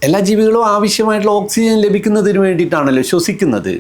എല്ലാ ജീവികളും ആവശ്യമായിട്ടുള്ള ഓക്സിജൻ ലഭിക്കുന്നതിന് വേണ്ടിയിട്ടാണല്ലോ ശ്വസിക്കുന്നത്.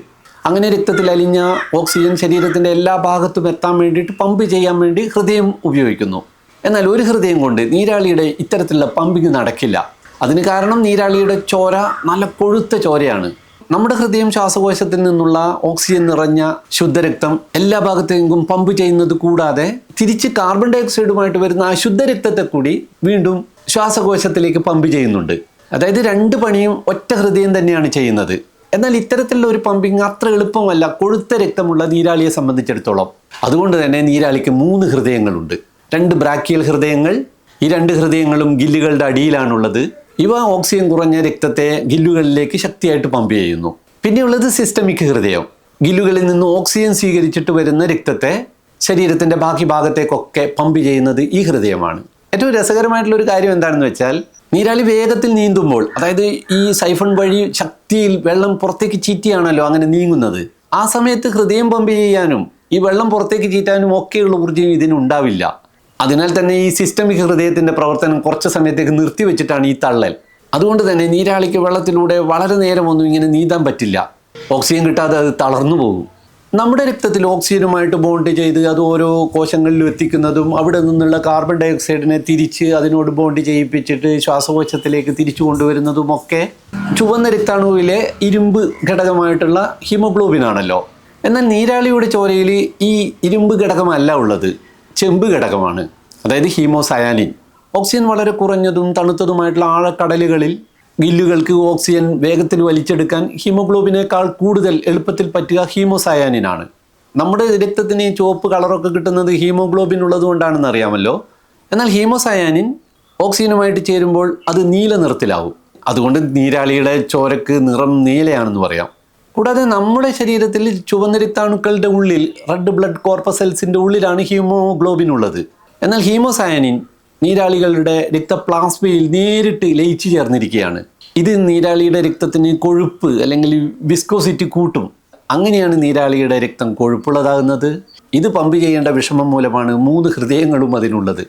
അങ്ങനെ രക്തത്തിൽ അലിഞ്ഞ ഓക്സിജൻ ശരീരത്തിൻ്റെ എല്ലാ ഭാഗത്തും എത്താൻ വേണ്ടിയിട്ട് പമ്പ് ചെയ്യാൻ വേണ്ടി ഹൃദയം ഉപയോഗിക്കുന്നു. എന്നാൽ ഒരു ഹൃദയം കൊണ്ട് നീരാളിയുടെ ഇത്തരത്തിലുള്ള പമ്പിങ് നടക്കില്ല. അതിന് കാരണം നീരാളിയുടെ ചോര നല്ല കൊഴുത്ത ചോരയാണ്. നമ്മുടെ ഹൃദയം ശ്വാസകോശത്തിൽ നിന്നുള്ള ഓക്സിജൻ നിറഞ്ഞ ശുദ്ധരക്തം എല്ലാ ഭാഗത്തേക്കും പമ്പ് ചെയ്യുന്നത് കൂടാതെ തിരിച്ച് കാർബൺ ഡൈ ഓക്സൈഡുമായിട്ട് വരുന്ന ആ ശുദ്ധരക്തത്തെ കൂടി വീണ്ടും ശ്വാസകോശത്തിലേക്ക് പമ്പ് ചെയ്യുന്നുണ്ട്. അതായത് രണ്ട് പണിയും ഒറ്റ ഹൃദയം തന്നെയാണ് ചെയ്യുന്നത്. എന്നാൽ ഇത്തരത്തിലുള്ള ഒരു പമ്പിങ് അത്ര എളുപ്പമല്ല കൊഴുത്ത രക്തമുള്ള നീരാളിയെ സംബന്ധിച്ചിടത്തോളം. അതുകൊണ്ട് തന്നെ നീരാളിക്ക് 3 ഹൃദയങ്ങളുണ്ട്. 2 ബ്രാക്കിയൽ ഹൃദയങ്ങൾ. ഈ 2 ഹൃദയങ്ങളും ഗില്ലുകളുടെ അടിയിലാണുള്ളത്. ഇവ ഓക്സിജൻ കുറഞ്ഞ രക്തത്തെ ഗില്ലുകളിലേക്ക് ശക്തിയായിട്ട് പമ്പ് ചെയ്യുന്നു. പിന്നെയുള്ളത് സിസ്റ്റമിക് ഹൃദയം. ഗില്ലുകളിൽ നിന്ന് ഓക്സിജൻ സ്വീകരിച്ചിട്ട് വരുന്ന രക്തത്തെ ശരീരത്തിൻ്റെ ബാക്കി ഭാഗത്തേക്കൊക്കെ പമ്പ് ചെയ്യുന്നത് ഈ ഹൃദയമാണ്. ഏറ്റവും രസകരമായിട്ടുള്ള ഒരു കാര്യം എന്താണെന്ന് വെച്ചാൽ, നീരാളി വേഗത്തിൽ നീന്തുമ്പോൾ, അതായത് ഈ സൈഫൺ വഴി ശക്തിയിൽ വെള്ളം പുറത്തേക്ക് ചീറ്റിയാണല്ലോ അങ്ങനെ നീങ്ങുന്നത്. ആ സമയത്ത് ഹൃദയം പമ്പ് ചെയ്യാനും ഈ വെള്ളം പുറത്തേക്ക് ചീറ്റാനും ഒക്കെയുള്ള ഊർജ്ജം ഇതിനുണ്ടാവില്ല. അതിനാൽ തന്നെ ഈ സിസ്റ്റമിക് ഹൃദയത്തിൻ്റെ പ്രവർത്തനം കുറച്ച് സമയത്തേക്ക് നിർത്തിവെച്ചിട്ടാണ് ഈ തള്ളൽ. അതുകൊണ്ട് തന്നെ നീരാളിക്ക് വെള്ളത്തിലൂടെ വളരെ നേരമൊന്നും ഇങ്ങനെ നീന്താൻ പറ്റില്ല. ഓക്സിജൻ കിട്ടാതെ അത് തളർന്നു പോകും. നമ്മുടെ രക്തത്തിൽ ഓക്സിജനുമായിട്ട് ബോണ്ട് ചെയ്ത് അത് ഓരോ കോശങ്ങളിലും എത്തിക്കുന്നതും അവിടെ നിന്നുള്ള കാർബൺ ഡൈ ഓക്സൈഡിനെ തിരിച്ച് അതിനോട് ബോണ്ട് ചെയ്യിപ്പിച്ചിട്ട് ശ്വാസകോശത്തിലേക്ക് തിരിച്ചു കൊണ്ടുവരുന്നതുമൊക്കെ ചുവന്ന രക്താണുവിലെ ഇരുമ്പ് ഘടകമായിട്ടുള്ള ഹീമോഗ്ലോബിൻ ആണല്ലോ. എന്നാൽ നീരാളിയുടെ ചോരയിൽ ഈ ഇരുമ്പ് ഘടകമല്ല ഉള്ളത്, ചെമ്പ് ഘടകമാണ്. അതായത് ഹീമോസയാനിൻ. ഓക്സിജൻ വളരെ കുറഞ്ഞതും തണുത്തതുമായിട്ടുള്ള ആഴക്കടലുകളിൽ ഗില്ലുകൾക്ക് ഓക്സിജൻ വേഗത്തിൽ വലിച്ചെടുക്കാൻ ഹീമോഗ്ലോബിനേക്കാൾ കൂടുതൽ എളുപ്പത്തിൽ പറ്റുക ഹീമോസയാനിനാണ്. നമ്മുടെ രക്തത്തിന് ചുവപ്പ് കളറൊക്കെ കിട്ടുന്നത് ഹീമോഗ്ലോബിൻ ഉള്ളത് കൊണ്ടാണെന്ന് അറിയാമല്ലോ. എന്നാൽ ഹീമോസയാനിൻ ഓക്സിജനുമായിട്ട് ചേരുമ്പോൾ അത് നീല നിറത്തിലാവും. അതുകൊണ്ട് നീരാളിയുടെ ചോരക്ക് നിറം നീലയാണെന്ന് പറയാം. കൂടാതെ നമ്മുടെ ശരീരത്തിൽ ചുവന്ന രക്താണുക്കളുടെ ഉള്ളിൽ, റെഡ് ബ്ലഡ് കോർപ്പസെൽസിൻ്റെ ഉള്ളിലാണ് ഹീമോഗ്ലോബിൻ ഉള്ളത്. എന്നാൽ ഹീമോസയാനിൻ നീരാളികളുടെ രക്തപ്ലാസ്മയിൽ നേരിട്ട് ലയിച്ചു ചേർന്നിരിക്കുകയാണ്. ഇത് നീരാളിയുടെ രക്തത്തിന് കൊഴുപ്പ് അല്ലെങ്കിൽ വിസ്കോസിറ്റി കൂട്ടും. അങ്ങനെയാണ് നീരാളിയുടെ രക്തം കൊഴുപ്പുള്ളതാകുന്നത്. ഇത് പമ്പ് ചെയ്യേണ്ട വിഷമം മൂലമാണ് 3 ഹൃദയങ്ങളും അതിനുള്ളത്.